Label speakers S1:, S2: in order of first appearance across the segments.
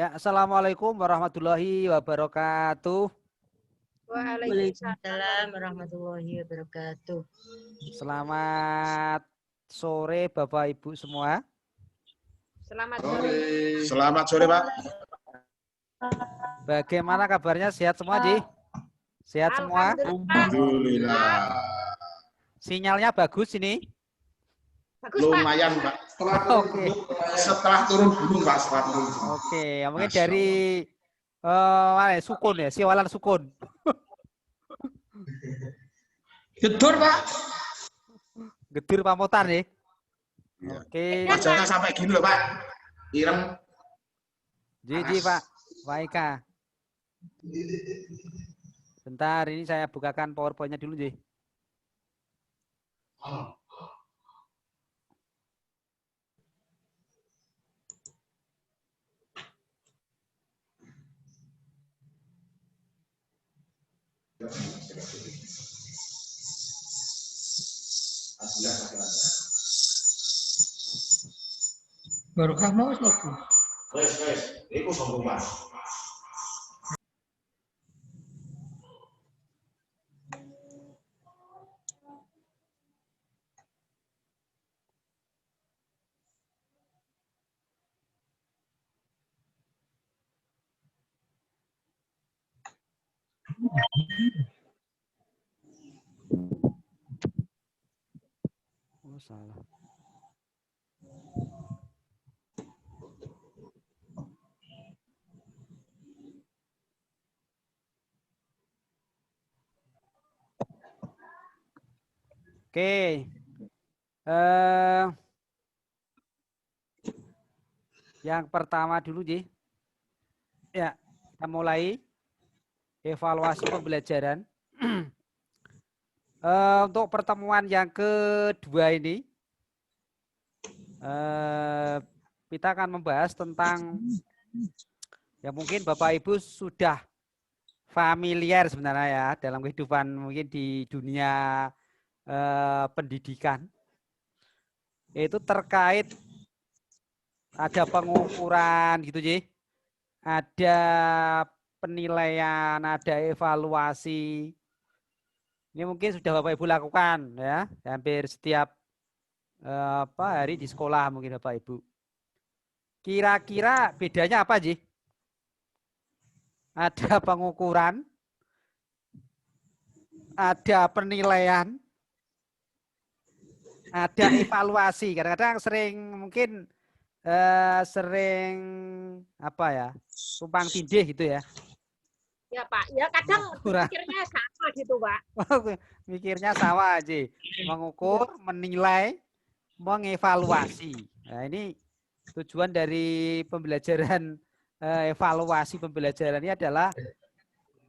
S1: Ya, assalamualaikum warahmatullahi wabarakatuh.
S2: Waalaikumsalam warahmatullahi wabarakatuh.
S1: Selamat sore Bapak Ibu semua.
S3: Selamat sore.
S4: Selamat sore, Pak.
S1: Bagaimana kabarnya? Sehat semua, Ji? Sehat semua?
S4: Alhamdulillah.
S1: Sinyalnya bagus ini?
S3: Bagus, Pak.
S4: Lumayan, Pak. Setelah turun gunung, Pak.
S1: Oke, mungkin dari Sukun ya, Siwalan Sukun.
S4: Gedur, Pak.
S1: Gedur Pamotan ya.
S4: Iya.
S1: Oke.
S4: Wajahnya sampai gini loh, Pak. Ireng.
S1: Ji, Pak. Pak Ika. Bentar, ini saya bukakan PowerPoint-nya dulu, Ji.
S5: Barokah mau aku.
S4: Wes, iku sombong, Pak.
S1: Oh, salah. Oke. Yang pertama dulu, Ji. Ya, kita mulai evaluasi pembelajaran. Untuk pertemuan yang kedua ini, kita akan membahas tentang ya mungkin Bapak Ibu sudah familiar sebenarnya ya dalam kehidupan mungkin di dunia pendidikan. Itu terkait ada pengukuran gitu, Ji. Ada penilaian, ada evaluasi. Ini mungkin sudah Bapak Ibu lakukan ya, hampir setiap hari di sekolah mungkin Bapak Ibu. Kira-kira bedanya apa, Ji? Ada pengukuran, ada penilaian, ada evaluasi. Kadang-kadang sering mungkin sering apa ya, tumpang tindih gitu ya.
S3: Ya, Pak. Ya, kadang pikirnya sama gitu, Pak.
S1: Mikirnya sama aja. Mengukur, menilai, mengevaluasi. Nah, ini tujuan dari pembelajaran evaluasi pembelajaran ini adalah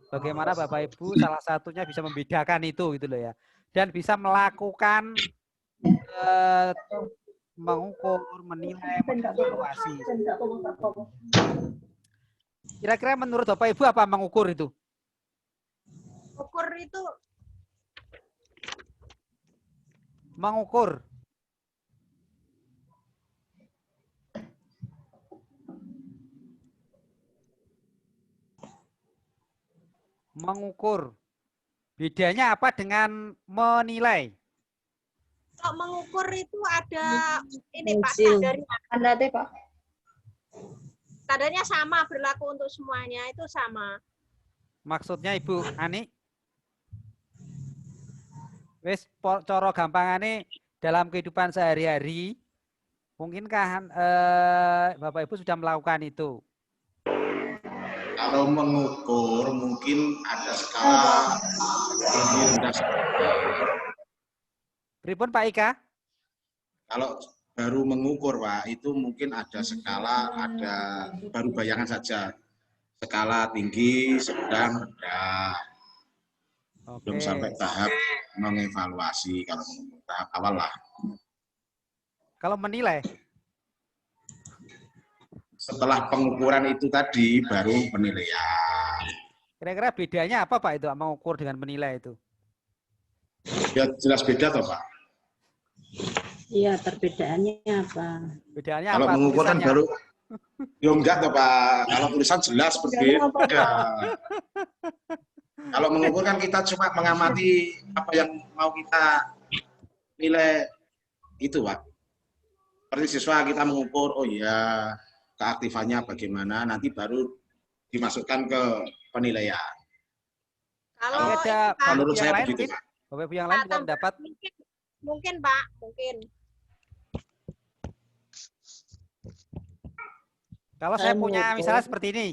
S1: bagaimana Bapak Ibu salah satunya bisa membedakan itu gitu loh ya. Dan bisa melakukan mengukur, menilai, mengevaluasi. Kira-kira menurut Bapak Ibu apa mengukur itu?
S3: Ukur itu
S1: Mengukur. Mengukur. Bedanya apa dengan menilai?
S3: kalau mengukur itu ada ini, Pak, standarnya.
S2: Pak.
S3: Standarnya sama, berlaku untuk semuanya, itu sama.
S1: Maksudnya Ibu Ani? Wes coro gampangane dalam kehidupan sehari-hari, mungkinkah Bapak Ibu sudah melakukan itu?
S4: Kalau mengukur mungkin ada skala tinggi rendah.
S1: Pripun Pak Ika?
S4: Kalau baru mengukur, Pak, itu mungkin ada skala, ada baru bayangan saja. Skala tinggi, sedang, rendah.
S1: Oke.
S4: Belum sampai tahap mengevaluasi. Kalau mengukur tahap awal lah.
S1: Kalau menilai?
S4: Setelah pengukuran itu tadi baru penilaian.
S1: Kira-kira bedanya apa Pak itu mengukur dengan menilai itu?
S4: Ya jelas beda toh, Pak.
S2: Iya, perbedaannya apa?
S1: Bedanya
S4: Kalau
S1: apa?
S4: mengukur kan
S1: Tulisannya?
S4: baru Ya enggak toh Pak, kalau tulisan jelas berbeda. Kalau mengukur kan kita cuma mengamati apa yang mau kita nilai itu Pak. Seperti siswa kita mengukur, oh iya keaktifannya bagaimana, nanti baru dimasukkan ke penilaian.
S3: Kalau
S1: Ada
S3: ini, Pak,
S4: Menurut
S1: yang
S4: saya
S1: lain
S4: begitu
S1: mungkin?
S4: Pak.
S1: Bapak Ibu yang lain bisa
S3: Pak,
S1: mendapat.
S3: mungkin Pak, mungkin.
S1: Kalau saya punya misalnya seperti ini,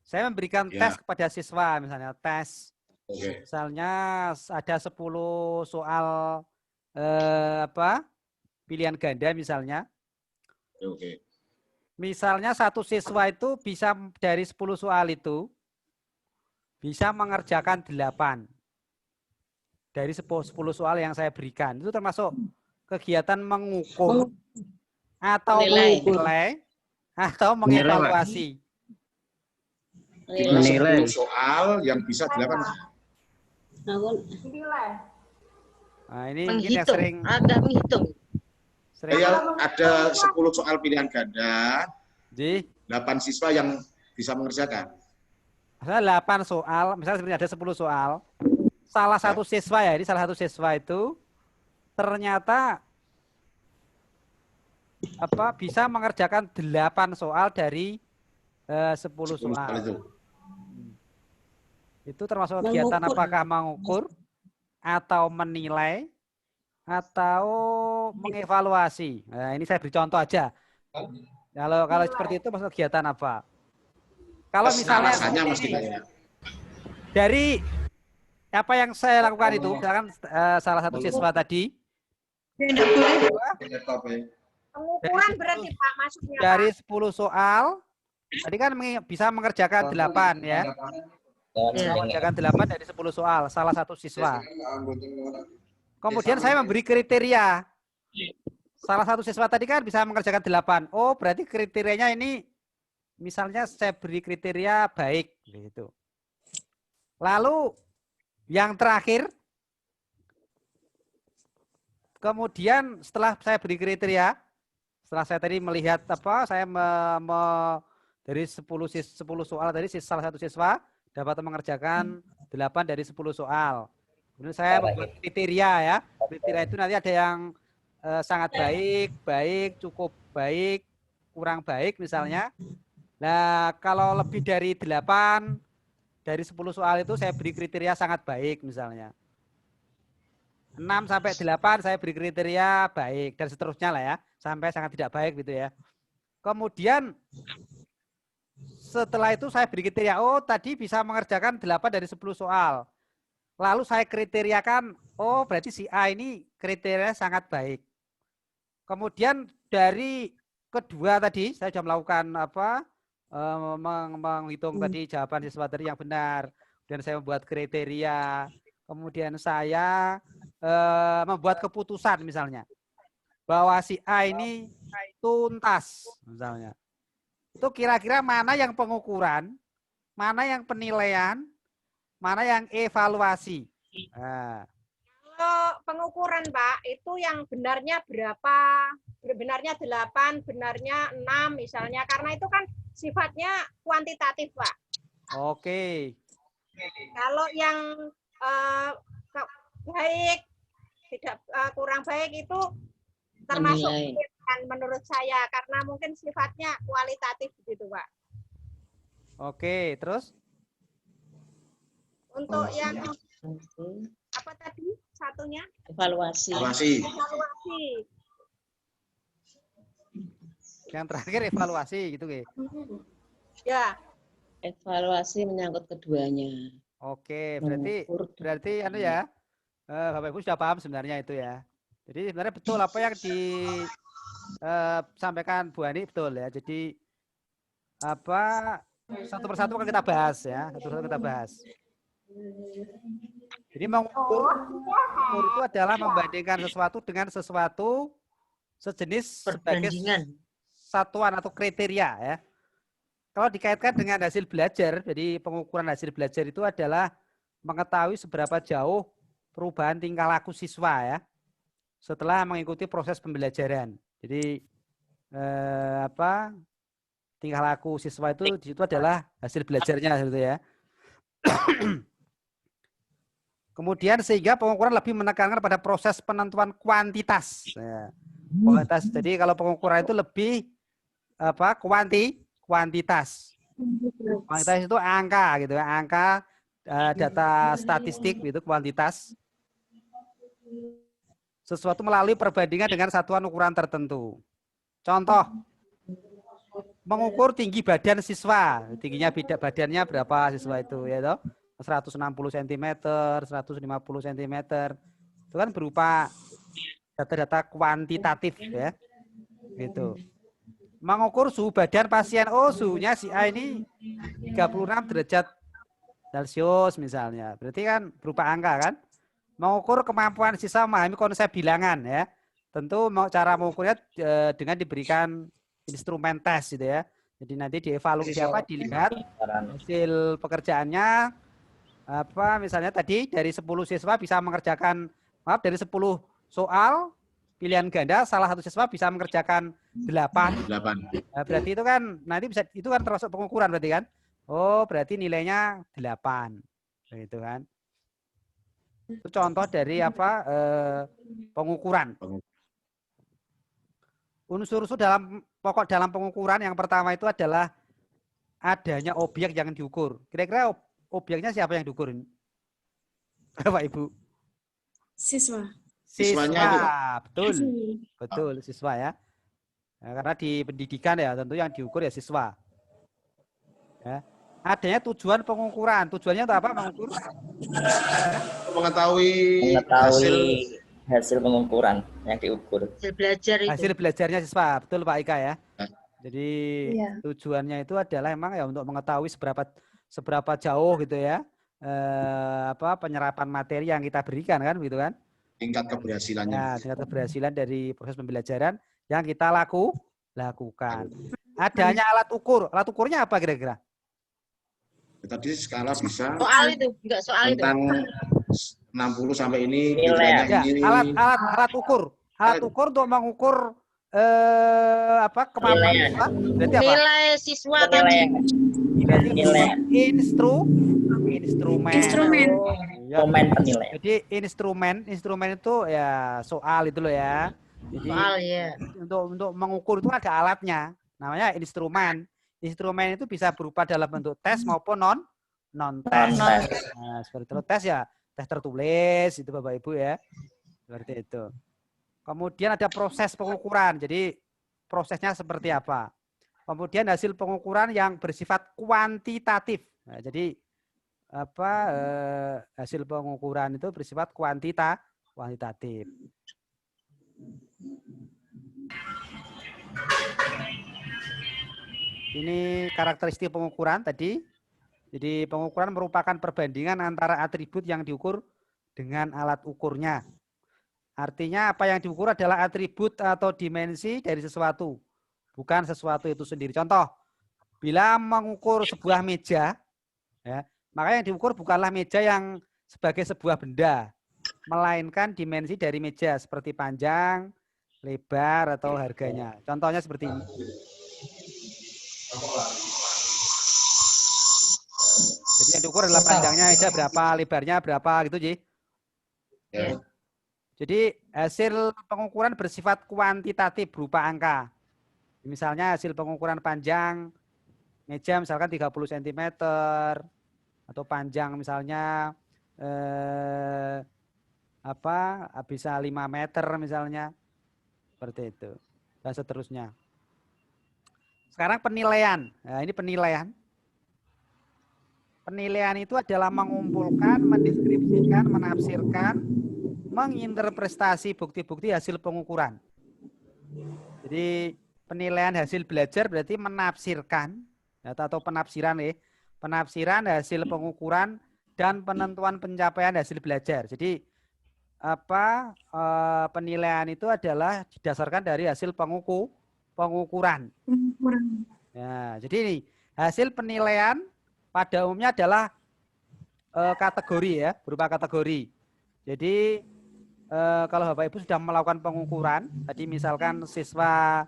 S1: saya memberikan
S4: Ya.
S1: tes kepada siswa, misalnya tes,
S4: Oke.
S1: misalnya ada 10 soal pilihan ganda misalnya.
S4: Oke.
S1: Misalnya satu siswa itu bisa dari 10 soal itu bisa mengerjakan 8 dari 10 soal yang saya berikan. Itu termasuk kegiatan mengukur atau menilai atau mengevaluasi.
S4: Menilai 10 soal yang bisa 8.
S1: Nah, ini mungkin yang sering
S2: menghitung.
S4: Ada 10 soal pilihan ganda,
S1: di
S4: 8 siswa yang bisa mengerjakan.
S1: misalnya 8 soal, misalnya sebenarnya ada 10 soal. Salah satu siswa ya, ini salah satu siswa itu ternyata bisa mengerjakan 8 soal dari 10 soal. Itu termasuk kegiatan apakah mengukur atau menilai atau mengevaluasi. Nah, ini saya beri contoh aja. Kalau seperti itu masuk kegiatan apa? Kalau misalnya dari apa yang saya lakukan itu, misalkan salah satu siswa tadi
S3: Pengukuran berarti Pak maksudnya Pak.
S1: dari 10 soal, tadi kan bisa mengerjakan 8 ya. Mengerjakan 8 dari 10 soal, salah satu siswa. Kemudian saya memberi kriteria. Salah satu siswa tadi kan bisa mengerjakan 8. Oh, berarti kriterianya ini misalnya saya beri kriteria baik gitu. Lalu yang terakhir, kemudian setelah saya beri kriteria, setelah saya tadi melihat saya dari 10 soal tadi salah satu siswa dapat mengerjakan 8 dari 10 soal. Kemudian saya membuat kriteria ya. Kriteria itu nanti ada yang sangat baik, baik, cukup baik, kurang baik misalnya. Nah, kalau lebih dari 8 dari 10 soal itu saya beri kriteria sangat baik misalnya. 6 sampai 8 saya beri kriteria baik dan seterusnya lah ya, sampai sangat tidak baik gitu ya. Kemudian setelah itu saya beri kriteria, oh tadi bisa mengerjakan 8 dari 10 soal. Lalu saya kriteriakan, oh berarti si A ini kriteria sangat baik. Kemudian dari kedua tadi saya sudah melakukan menghitung tadi jawaban siswa tadi yang benar. Dan saya membuat kriteria. Kemudian saya membuat keputusan misalnya bahwa si A ini tuntas misalnya. Itu kira-kira mana yang pengukuran, mana yang penilaian, mana yang evaluasi. Nah.
S3: Kalau pengukuran Pak, itu yang benarnya berapa? Benarnya 8, benarnya 6 misalnya. Karena itu kan sifatnya kuantitatif Pak.
S1: Oke.
S3: Kalau yang baik, tidak kurang baik itu termasuk kan menurut saya. Karena mungkin sifatnya kualitatif gitu Pak.
S1: Oke, terus?
S3: Untuk yang apa tadi satunya?
S2: Evaluasi.
S1: Yang terakhir evaluasi gitu Ge.
S3: Ya.
S2: Evaluasi menyangkut keduanya.
S1: Oke, berarti Bapak Ibu sudah paham sebenarnya itu ya. Jadi sebenarnya betul apa yang disampaikan Bu Ani betul ya. Jadi satu persatu akan kita bahas ya, satu persatu kita bahas. Jadi mengukur itu adalah membandingkan sesuatu dengan sesuatu sejenis sebagai satuan atau kriteria ya. Kalau dikaitkan dengan hasil belajar, jadi pengukuran hasil belajar itu adalah mengetahui seberapa jauh perubahan tingkah laku siswa ya setelah mengikuti proses pembelajaran. Jadi tingkah laku siswa itu di situ adalah hasil belajarnya gitu ya. Kemudian sehingga pengukuran lebih menekankan pada proses penentuan kuantitas. Ya. Kuantitas. Jadi kalau pengukuran itu lebih apa? Kuantitas. Kuantitas itu angka gitu ya, angka data statistik itu kuantitas. Sesuatu melalui perbandingan dengan satuan ukuran tertentu. Contoh, mengukur tinggi badan siswa, tingginya badannya berapa siswa itu ya toh? 160 cm, 150 cm. Itu kan berupa data-data kuantitatif ya. Gitu. Mengukur suhu badan pasien, oh suhunya si A ini 36 derajat Celcius misalnya. Berarti kan berupa angka kan? Mengukur kemampuan siswa memahami konsep bilangan ya. Tentu cara mengukurnya dengan diberikan instrumen tes gitu ya. Jadi nanti dievaluasi apa, dilihat hasil pekerjaannya apa, misalnya tadi dari 10 siswa bisa mengerjakan, maaf, dari 10 soal pilihan ganda salah satu siswa bisa mengerjakan 8. Nah, berarti itu kan nanti bisa, itu kan termasuk pengukuran berarti kan. Oh, berarti nilainya 8. Gitu kan. Itu contoh dari apa, pengukuran. Unsur-unsur dalam pokok dalam pengukuran yang pertama itu adalah adanya objek yang diukur. Kira-kira objeknya siapa yang diukur? Bapak Ibu?
S6: Siswa.
S4: Siswanya itu, Pak.
S1: Betul. Betul, siswa ya. Nah, karena di pendidikan ya tentu yang diukur ya siswa. Ya. Adanya tujuan pengukuran. Tujuannya untuk apa mengukur?
S4: Mengetahui
S7: hasil pengukuran yang diukur.
S2: Hasil belajar itu.
S1: Hasil belajarnya siswa. Betul Pak Ika ya.
S4: Ya.
S1: Jadi tujuannya itu adalah emang ya untuk mengetahui seberapa jauh gitu ya apa penyerapan materi yang kita berikan kan gitu kan.
S4: Tingkat keberhasilannya.
S1: Ya, tingkat keberhasilan dari proses pembelajaran yang kita lakukan. Adanya alat ukur. Alat ukurnya apa kira-kira?
S4: Tadi skala bisa
S2: Soal itu, enggak soal itu.
S4: tentang 60 sampai ini
S7: Nilai.
S1: Ya,
S4: ini.
S1: alat ukur. Alat ukur untuk mengukur apa kemampuan
S7: Nilai.
S1: siswa. Berarti apa?
S2: Nilai siswa tadi.
S1: Berarti
S7: Nilai.
S1: instrumen. Ya.
S7: Komen penilaian.
S1: Jadi instrumen itu ya soal itu loh ya. Jadi
S2: Soal ya.
S1: untuk mengukur itu ada alatnya, namanya instrumen. Instrumen itu bisa berupa dalam bentuk tes maupun non tes. Nah, seperti itu tes ya, tes tertulis itu Bapak Ibu ya. Seperti itu. Kemudian ada proses pengukuran. Jadi prosesnya seperti apa? Kemudian hasil pengukuran yang bersifat kuantitatif. Nah, jadi apa hasil pengukuran itu bersifat kuantitatif. Ini karakteristik pengukuran tadi. Jadi pengukuran merupakan perbandingan antara atribut yang diukur dengan alat ukurnya. Artinya apa yang diukur adalah atribut atau dimensi dari sesuatu, bukan sesuatu itu sendiri. Contoh, bila mengukur sebuah meja, ya, maka yang diukur bukanlah meja yang sebagai sebuah benda, melainkan dimensi dari meja seperti panjang, lebar, atau harganya. Contohnya seperti ini. Jadi yang diukur adalah panjangnya meja berapa, lebarnya berapa gitu, Ji.
S4: Ya.
S1: Jadi hasil pengukuran bersifat kuantitatif berupa angka. Misalnya hasil pengukuran panjang meja misalkan 30 cm atau panjang misalnya bisa 5 meter misalnya. Seperti itu. Dan seterusnya. Sekarang penilaian. Nah, ini penilaian. Penilaian itu adalah mengumpulkan, mendeskripsikan, menafsirkan, menginterpretasi bukti-bukti hasil pengukuran. Jadi penilaian hasil belajar berarti menafsirkan atau penafsiran penafsiran hasil pengukuran dan penentuan pencapaian hasil belajar. Jadi penilaian itu adalah didasarkan dari hasil pengukuran. Ya, jadi ini hasil penilaian pada umumnya adalah kategori ya, berupa kategori. Jadi kalau Bapak Ibu sudah melakukan pengukuran, tadi misalkan siswa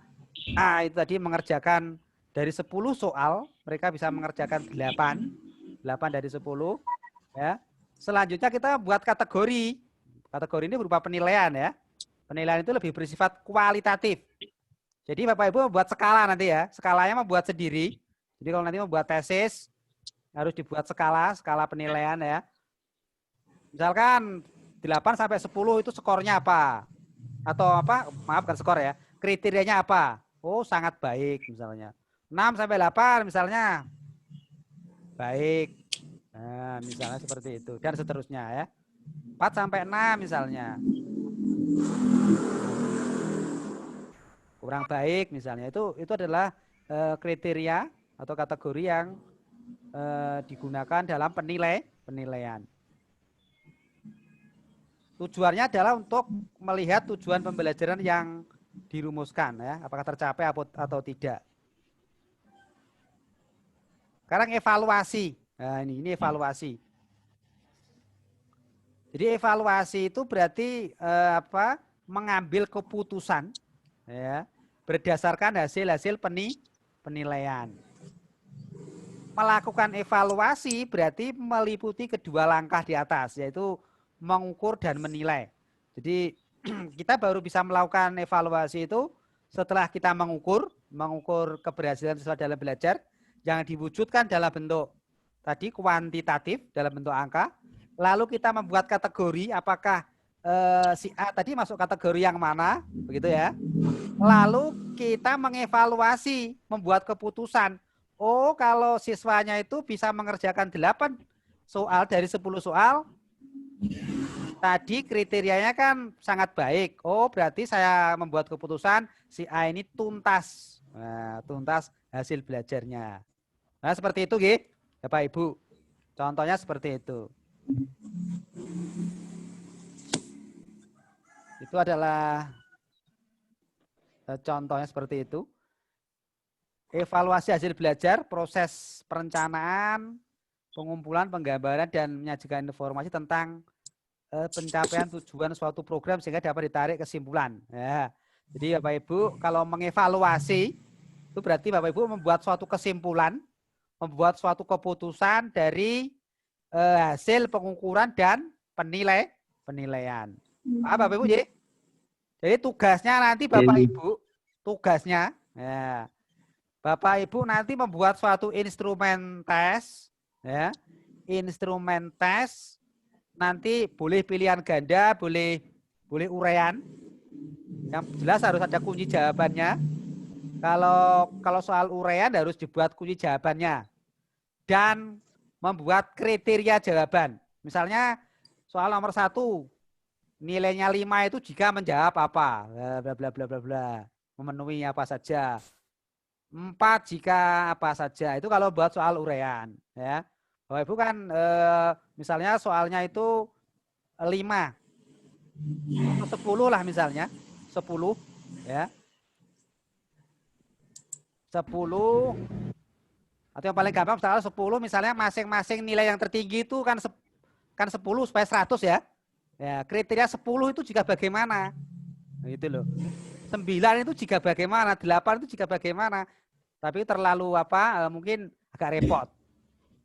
S1: A itu tadi mengerjakan dari 10 soal mereka bisa mengerjakan 8 dari 10 ya. Selanjutnya kita buat kategori. Kategori ini berupa penilaian ya. Penilaian itu lebih bersifat kualitatif. Jadi Bapak Ibu membuat skala nanti ya. Skalanya membuat sendiri. Jadi kalau nanti membuat tesis harus dibuat skala penilaian ya. Misalkan 8 sampai 10 itu skornya apa? Atau apa? Maaf bukan skor ya. Kriterianya apa? Oh, sangat baik misalnya. 6 sampai 8 misalnya baik. Nah, misalnya seperti itu dan seterusnya ya. 4 sampai 6 misalnya. Kurang baik misalnya. Itu adalah kriteria atau kategori yang digunakan dalam penilaian. Tujuannya adalah untuk melihat tujuan pembelajaran yang dirumuskan ya, apakah tercapai atau tidak. Sekarang evaluasi. Nah, ini evaluasi. Jadi evaluasi itu berarti mengambil keputusan ya, berdasarkan hasil penilaian. Melakukan evaluasi berarti meliputi kedua langkah di atas, yaitu mengukur dan menilai. Jadi kita baru bisa melakukan evaluasi itu setelah kita mengukur keberhasilan siswa dalam belajar yang diwujudkan dalam bentuk tadi kuantitatif dalam bentuk angka. Lalu kita membuat kategori apakah si A tadi masuk kategori yang mana, begitu ya. Lalu kita mengevaluasi, membuat keputusan. Oh, kalau siswanya itu bisa mengerjakan 8 soal dari 10 soal, tadi kriterianya kan sangat baik. Oh, berarti saya membuat keputusan si A ini tuntas. Nah, tuntas hasil belajarnya. Nah, seperti itu, Gih, Bapak Ibu. Contohnya seperti itu. Itu adalah contohnya seperti itu. Evaluasi hasil belajar, proses perencanaan, pengumpulan, penggambaran, dan menyajikan informasi tentang pencapaian tujuan suatu program sehingga dapat ditarik kesimpulan. Ya. Jadi Bapak Ibu kalau mengevaluasi itu berarti Bapak Ibu membuat suatu kesimpulan, membuat suatu keputusan dari hasil pengukuran dan penilaian. Paham Bapak Ibu? Jadi tugasnya nanti Bapak Ibu, tugasnya ya, Bapak Ibu nanti membuat suatu instrumen tes, ya, instrumen tes. Nanti boleh pilihan ganda, boleh uraian. Yang jelas harus ada kunci jawabannya. Kalau soal uraian harus dibuat kunci jawabannya dan membuat kriteria jawaban. Misalnya soal nomor 1 nilainya 5 itu jika menjawab apa, bla bla bla bla bla, memenuhi apa saja. 4 jika apa saja. Itu kalau buat soal uraian, ya. Bapak Ibu kan misalnya soalnya itu 5 atau 10 lah misalnya, 10 ya. 10 atau yang paling gampang soal 10 misalnya masing-masing nilai yang tertinggi itu kan 10 supaya 100 ya. Ya, kriteria 10 itu jika bagaimana? Gitu loh. 9 itu jika bagaimana, 8 itu jika bagaimana. Tapi terlalu mungkin agak repot.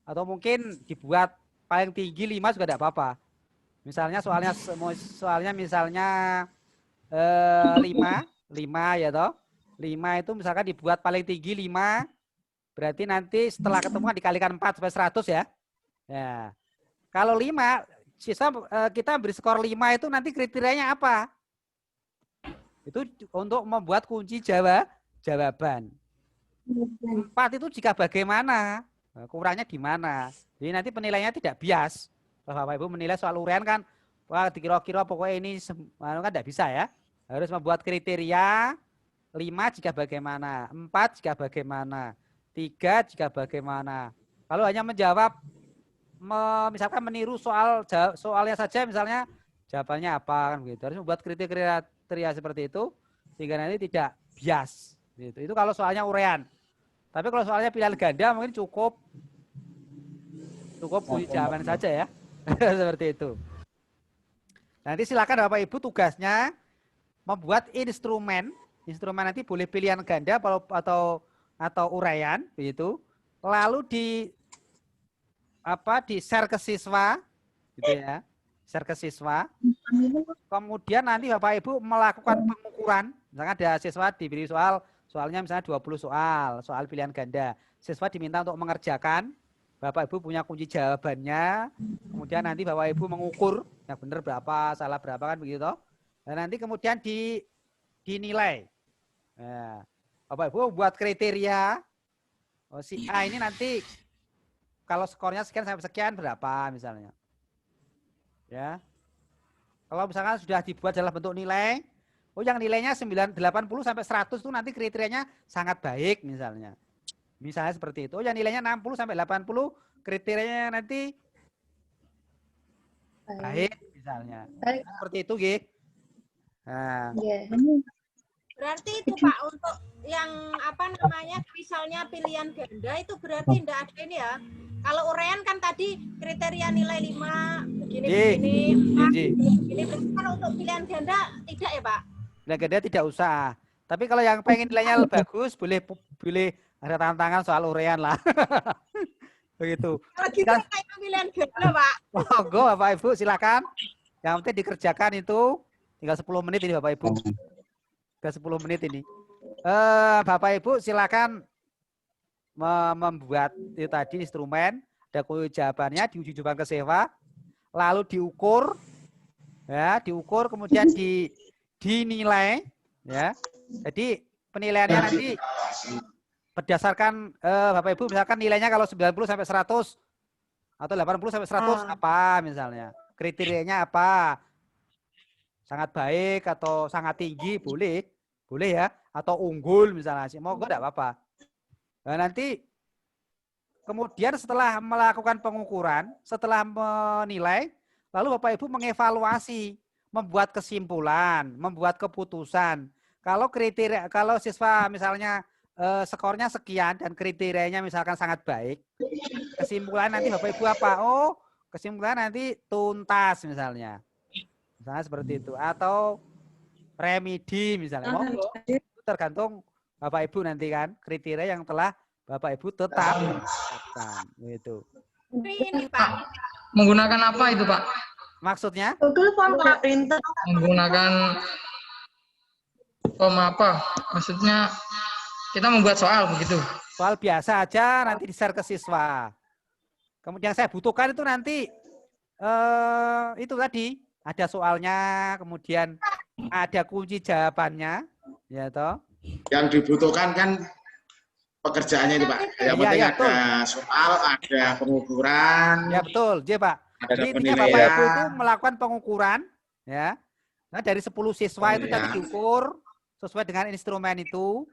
S1: Atau mungkin dibuat paling tinggi 5 juga tidak apa-apa. Misalnya soalnya misalnya 5 ya toh. 5 itu misalkan dibuat paling tinggi 5, berarti nanti setelah ketemu dikalikan 4 sampai 100 ya. Ya. Kalau 5, kita beri skor 5 itu nanti kriterianya apa? Itu untuk membuat kunci jawaban. 4 itu jika bagaimana? Kurangnya di mana? Jadi nanti penilaiannya tidak bias. Kalau Bapak Ibu menilai soal uraian kan, wah dikira-kira pokoknya ini kan tidak bisa ya. Harus membuat kriteria 5 jika bagaimana, 4 jika bagaimana, 3 jika bagaimana. Kalau hanya menjawab, misalkan meniru soalnya saja misalnya jawabannya apa kan gitu. Harus membuat kriteria seperti itu sehingga nanti tidak bias. Gitu. Itu kalau soalnya uraian. Tapi kalau soalnya pilihan ganda mungkin cukup kunci jawaban saja ya. Seperti itu. Nanti silakan Bapak Ibu tugasnya membuat instrumen nanti boleh pilihan ganda atau atau uraian begitu. Lalu di share ke siswa gitu ya. Share ke siswa. Kemudian nanti Bapak Ibu melakukan pengukuran. Misalkan ada siswa diberi soalnya misalnya 20 soal pilihan ganda. Siswa diminta untuk mengerjakan. Bapak Ibu punya kunci jawabannya. Kemudian nanti Bapak Ibu mengukur yang benar berapa, salah berapa kan begitu. Dan nanti kemudian dinilai. Nah, Bapak Ibu buat kriteria. Oh, si A ini nanti kalau skornya sekian sampai sekian berapa misalnya. Ya. Kalau misalkan sudah dibuat dalam bentuk nilai, oh yang nilainya 80 sampai 100 itu nanti kriterianya sangat baik misalnya. Misalnya seperti itu. Oh yang nilainya 60 sampai 80 kriterianya nanti baik misalnya. Seperti itu, G. Nah.
S3: Berarti itu Pak untuk yang misalnya pilihan ganda itu berarti tidak ada ini ya. Kalau uraian kan tadi kriteria nilai 5 begini berarti kan untuk pilihan ganda tidak ya Pak?
S1: Pilihan ganda tidak usah. Tapi kalau yang pengen nilainya bagus boleh ada tantangan soal uraian lah. Begitu.
S3: Kalau gitu kayak pilihan ganda Pak.
S1: Monggo Bapak Ibu silakan. Yang penting dikerjakan itu tinggal 10 menit ini Bapak Ibu. Tinggal 10 menit ini. Bapak Ibu silakan membuat itu tadi instrumen, ada kunci jawabannya, diuji coba ke siswa, lalu diukur, ya, diukur kemudian dinilai, ya. Jadi penilaiannya nanti berdasarkan Bapak Ibu misalkan nilainya kalau 90 sampai 100 atau 80 sampai 100 apa misalnya, kriterianya apa, sangat baik atau sangat tinggi boleh ya, atau unggul misalnya, mau enggak apa-apa. Nah, nanti kemudian setelah melakukan pengukuran, setelah menilai, lalu Bapak Ibu mengevaluasi, membuat kesimpulan, membuat keputusan. Kalau siswa misalnya skornya sekian dan kriterianya misalkan sangat baik, kesimpulan nanti Bapak Ibu apa? Oh, kesimpulan nanti tuntas misalnya. Misalnya seperti itu, atau remedi misalnya. Itu tergantung Bapak Ibu nanti kan, kriteria yang telah Bapak Ibu tetapkan. Gitu.
S3: Ini Pak.
S5: Menggunakan apa itu Pak?
S1: Maksudnya?
S5: Menggunakan apa? Maksudnya kita membuat soal begitu.
S1: Soal biasa aja nanti di-share ke siswa. Kemudian saya butuhkan itu nanti itu tadi ada soalnya, kemudian ada kunci jawabannya, ya toh.
S4: Yang dibutuhkan kan pekerjaannya itu Pak. Yang penting ada soal, ada pengukuran.
S1: Ya betul, J Pak.
S4: Ada
S1: Jadi intinya Bapak Ibu itu melakukan pengukuran, ya. Nah dari 10 siswa itu tadi diukur sesuai dengan instrumen itu.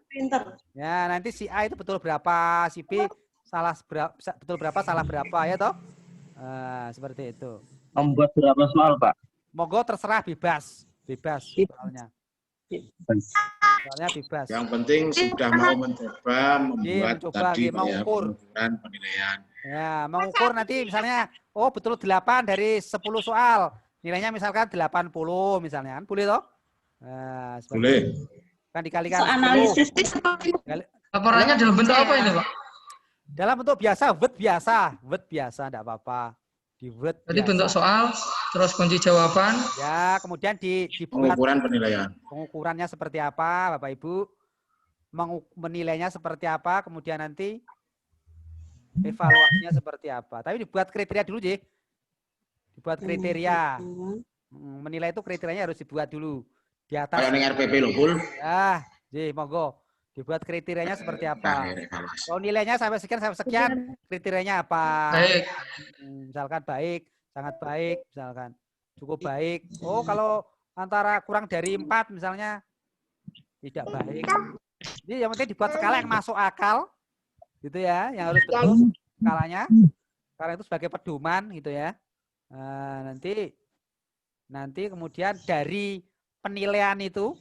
S1: Ya nanti si A itu betul berapa, si B betul berapa, salah berapa, ya toh. Seperti itu.
S7: Membuat berapa soal Pak?
S1: Monggo terserah, bebas soalnya. Soalnya bebas.
S4: Yang penting sudah mau mencoba membuat tadi
S1: mengukur
S4: pengukuran penilaian.
S1: Ya, mengukur nanti misalnya oh betul 8 dari 10 soal. Nilainya misalkan 80 misalnya kan. Boleh toh? Nah, boleh. Kan dikalikan
S6: so, analisis
S5: laporannya dalam bentuk apa ini, Pak?
S1: Dalam bentuk biasa, Word biasa enggak apa-apa. Di Word.
S5: Jadi bentuk soal, terus kunci jawaban.
S1: Ya, kemudian dibuat
S4: pengukuran penilaian.
S1: Pengukurannya seperti apa, Bapak Ibu? Menilainya seperti apa, kemudian nanti evaluasinya seperti apa. Tapi dibuat kriteria dulu, Ji. Dibuat kriteria. Menilai itu kriterianya harus dibuat dulu. Di atas.
S4: Kayak dengan RPP loh, Bul.
S1: Ya, Ji, monggo. Dibuat kriterianya seperti apa. Kalau nilainya sampai sekian, kriterianya apa?
S5: Baik.
S1: Misalkan baik, sangat baik, misalkan cukup baik. Oh, kalau antara kurang dari 4 misalnya tidak baik. Jadi yang penting dibuat skala yang masuk akal, gitu ya, yang harus betul skalanya. Karena itu sebagai pedoman, gitu ya. Nanti kemudian dari penilaian itu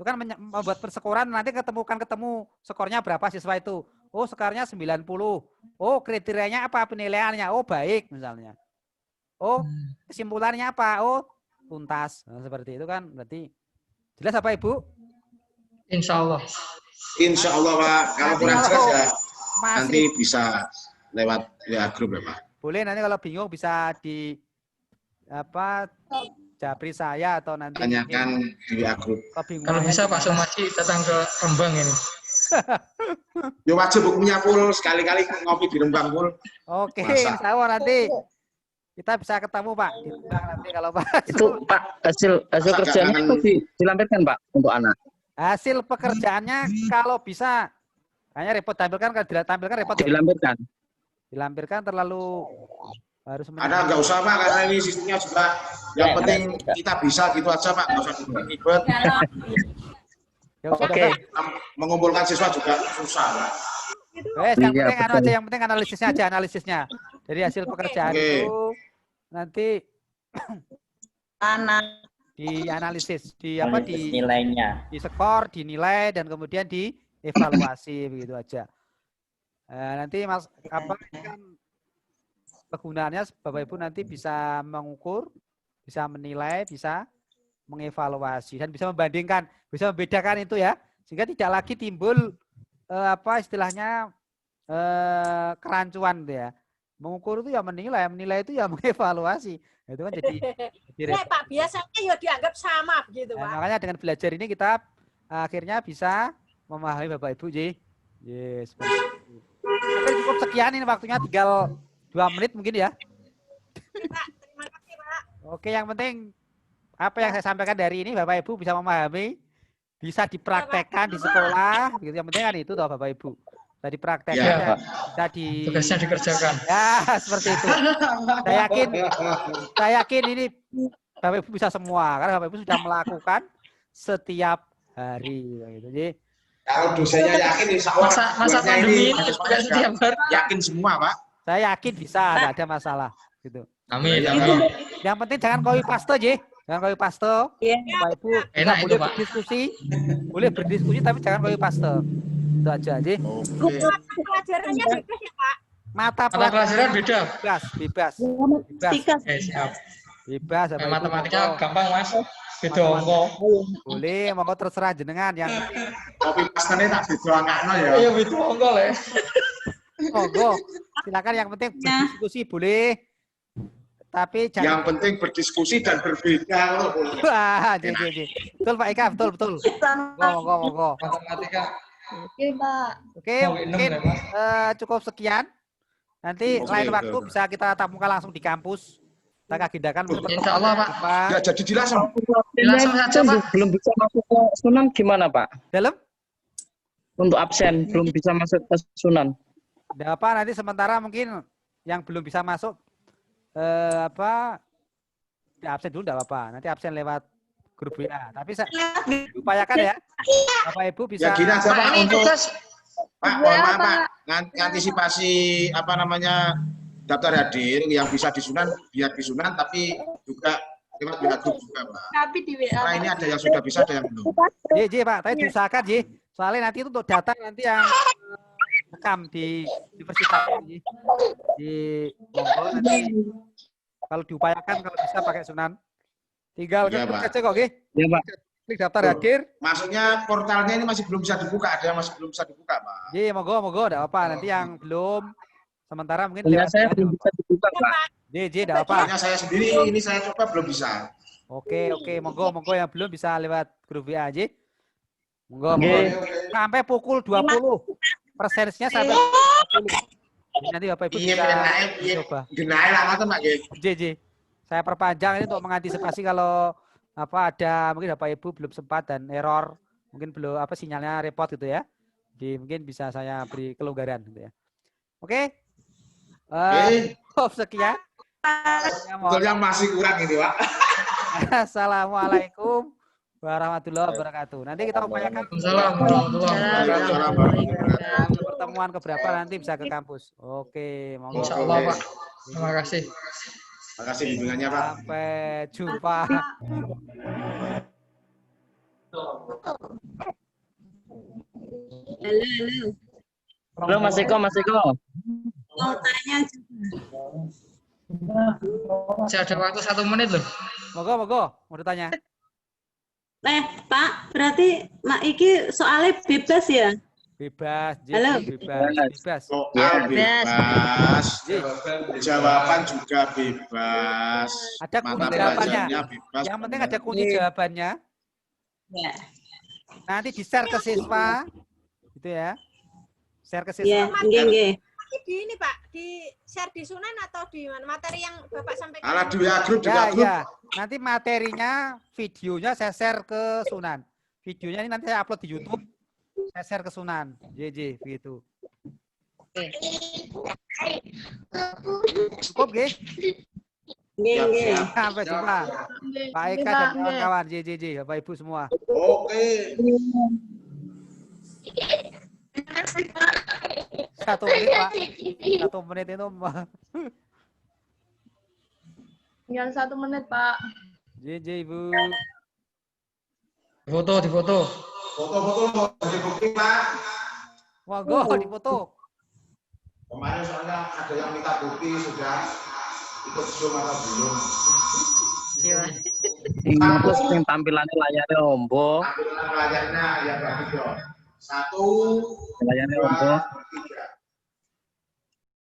S1: kan membuat persekoran, nanti ketemu skornya berapa siswa itu. Oh, skornya 90. Oh, kriterianya apa penilaiannya? Oh, baik misalnya. Oh, kesimpulannya apa? Oh, tuntas. Nah, seperti itu kan berarti jelas apa Ibu?
S5: Insya Allah.
S4: Insya Allah Pak, kalau kurang jelas ya nanti
S1: Masih
S4: bisa lewat ya grup ya Pak.
S1: boleh, nanti kalau bingung bisa di apa japri saya atau nanti
S4: Tanyakan di WA grup.
S5: Kalau bisa Pak Somadi datang ke Rembang ini.
S4: Ya wajib hukumnya pul, sekali-kali ngopi di Rembang pul.
S1: Oke,
S4: Masa?
S1: insya Allah nanti kita bisa ketemu Pak di Rembang nanti kalau Pak.
S7: Itu Pak hasil
S4: Masa
S7: kerjanya
S4: jangan-
S7: itu dilampirkan Pak untuk anak.
S1: Hasil pekerjaannya kalau bisa, hanya repot tampilkan, kalau ditampilkan repot ya.
S7: Dilampirkan.
S1: Dilampirkan terlalu harus
S4: Ada nggak usah Pak, karena ini sistemnya juga yang penting kita bisa gitu aja Pak, nggak usah ribet.
S1: Ya, udah,
S7: Oke.
S1: udah.
S4: Mengumpulkan siswa juga susah Pak.
S1: Wes, yang
S7: Iya,
S1: penting anu
S7: betul.
S1: aja, yang penting analisisnya aja, analisisnya. Dari hasil pekerjaan
S4: Oke.
S1: itu nanti
S2: Anak.
S1: dianalisis, di apa di
S8: nilainya.
S1: skor, dinilai dan kemudian dievaluasi begitu aja. Nanti Mas apa ini kan kegunaannya Bapak Ibu nanti bisa mengukur, bisa menilai, bisa mengevaluasi dan bisa membandingkan, bisa membedakan itu ya, sehingga tidak lagi timbul apa istilahnya kerancuan gitu ya. Mengukur itu ya menilai itu ya mengevaluasi. Itu kan jadi
S3: Ya, Pak, biasanya ya dianggap sama begitu,
S1: Nah,
S3: Pak.
S1: makanya dengan belajar ini kita akhirnya bisa memahami Bapak Ibu, Ji. Yes, seperti itu. Oke, cukup sekian ini waktunya, tinggal 2 menit mungkin ya.
S3: Pak, terima kasih, Pak.
S1: Oke, yang penting apa yang saya sampaikan dari ini Bapak Ibu bisa memahami, bisa dipraktekkan di sekolah, begitu. Yang penting kan itu toh Bapak Ibu. Bisa dipraktekkan,
S4: Ya,
S1: dan
S7: Pak.
S1: bisa di
S5: Tugasnya dikerjakan.
S1: ya seperti itu. Saya yakin ini Bapak Ibu bisa semua karena Bapak Ibu sudah melakukan setiap hari gitu. Jadi
S4: Kalau dosennya yakin insya Allah
S5: Masa
S4: buatnya
S5: pandemi ini
S4: mahasiswanya
S5: juga
S4: juga
S5: setiap hari.
S4: yakin semua Pak.
S1: saya yakin bisa, nggak ada masalah gitu.
S5: Amin.
S4: Ya,
S5: Amin.
S1: Yang penting jangan copy paste, Ji. Jangan copy paste. Bapak Ibu
S5: Enak
S1: kita
S5: itu,
S1: boleh
S5: Pak.
S1: berdiskusi tapi jangan copy paste. Itu aja, Ji.
S4: Oke.
S3: Pelajarannya bebas ya, Pak.
S1: Mata
S5: Mata pelajaran beda.
S1: bebas.
S5: Siap.
S1: Bebas Bapak Ibu,
S5: Matematika
S1: monggo.
S5: gampang Mas. Beda angka.
S1: Boleh, monggo terserah jenengan yang
S4: Kopi pastane tak didoangakno ya.
S5: Iya beda angka le.
S1: monggo. Silakan, yang penting berdiskusi boleh. Tapi
S4: Yang
S1: jangan
S4: penting berdiskusi dan berbeda loh.
S1: wah, Ji. Betul Pak Ika, betul. Monggo.
S5: Matematika.
S1: Oke,
S5: Mau enam
S1: mungkin
S5: ya, Mas?
S1: cukup sekian. Nanti
S4: Oke,
S1: lain
S4: oke,
S1: waktu
S4: oke.
S1: bisa kita tampungkan langsung di kampus. Kita agendakan untuk
S5: Insya Allah, Pak.
S1: depan.
S4: Ya jadi dilangsung.
S5: Langsung saja, Pak.
S7: Belum bisa masuk ke Sunan gimana Pak?
S1: Dalam
S7: Untuk absen belum bisa masuk ke Sunan.
S1: Tidak apa, nanti sementara mungkin yang belum bisa masuk ya absen dulu tidak apa-apa. Nanti absen lewat grup WA. Tapi saya upayakan ya, Bapak Ibu bisa.
S4: Ya gini aja
S5: Pak
S4: Pak
S5: ini
S4: untuk
S5: tugas
S4: Pak, mohon maaf Pak, antisipasi apa namanya daftar hadir yang bisa disunan biar disunan tapi juga lewat WA grup juga Pak.
S6: Tapi di WA.
S4: Karena ini ada yang sudah bisa ada yang belum.
S1: Ji, Pak, tapi diusahakan Ji. Soalnya nanti itu untuk data nanti yang rekam di universitas Ji. Di monggo nanti kalau diupayakan kalau bisa pakai Sunan. Tinggal
S4: Ya,
S1: klik
S4: Pak.
S1: aja kok, Ji.
S7: Ya Pak.
S1: Klik daftar hadir.
S4: Maksudnya portalnya ini masih belum bisa dibuka, ada yang masih belum bisa dibuka Pak.
S1: Ji, monggo, enggak apa. Nanti yang belum sementara mungkin
S7: Punya
S1: lewat
S7: saya
S1: WA.
S7: belum bisa dibuka Pak.
S1: Ji, enggak apa.
S4: Soalnya saya sendiri ini saya coba belum bisa.
S1: Oke, monggo yang belum bisa lewat grup WA Ji. Monggo.
S7: Oke.
S1: Sampai pukul 20. Persensnya sampai 20. Jadi nanti Bapak Ibu
S4: Iya,
S1: bisa
S4: naik, iya.
S1: coba.
S4: Genahe lah ngoten Pak nggih.
S1: Ji. Saya perpanjang ini untuk mengantisipasi kalau ada mungkin Bapak Ibu belum sempat dan error, mungkin belum sinyalnya repot gitu ya. Jadi mungkin bisa saya beri kelonggaran gitu ya. Oke. Sekian.
S4: Sebetulnya masih kurang ini Pak.
S1: Assalamualaikum warahmatullahi wabarakatuh. Nanti kita upayakan
S5: Assalamualaikum warahmatullahi wabarakatuh.
S1: pertemuan keberapa nanti bisa ke kampus. Oke, monggo.
S5: Insya Allah Pak. Terima kasih.
S4: Terima kasih bimbingannya Pak.
S1: Sampai jumpa.
S7: Halo Mas Eko, Mas Eko.
S6: Mau tanya
S5: Masih ada waktu 1 menit loh.
S1: Monggo, mau ditanya.
S6: Pak, berarti Mak Iki soalnya bebas ya?
S1: Bebas, Ji,
S6: Halo.
S1: bebas.
S4: Soal
S2: Bebas.
S4: bebas,
S1: Ji,
S4: jawaban juga bebas.
S1: ada kunci
S4: Mata
S1: jawabannya.
S4: pelajarannya bebas.
S1: Yang penting ada kunci jawabannya.
S6: Ya.
S1: Nanti di-share ke siswa. Gitu ya. Share ke
S6: Ya,
S1: siswa.
S6: nggih.
S3: Nanti di ini Pak, di share di Sunan atau di mana? Materi yang Bapak sampaikan.
S4: Alah di WA grup, di
S1: Ya,
S4: WA grup.
S1: ya. Nanti materinya, videonya saya share ke Sunan. Videonya ini nanti saya upload di YouTube. Saya share ke Sunan. JJ, begitu. Cukup, G?
S6: Nggih.
S1: Sampai jumpa. Pak Eka dan kawan-kawan, JJ, Bapak Ibu semua.
S4: Oke.
S1: 1 menit, Pak. 1 menit itu.
S8: Tinggal 1 menit, Pak.
S1: JJ, Ibu.
S5: Di foto.
S4: Foto-foto mau jadi bukti, Pak.
S1: Monggo dipoto.
S4: Kemarin soalnya ada yang minta bukti sudah ikut Zoom atau belum.
S2: Iya.
S7: Terus yang tampilannya layarnya ombo,
S4: Tampilan layarnya yang bagus dong. 1,
S7: layarnya
S4: 2,
S7: ombo.
S4: 3.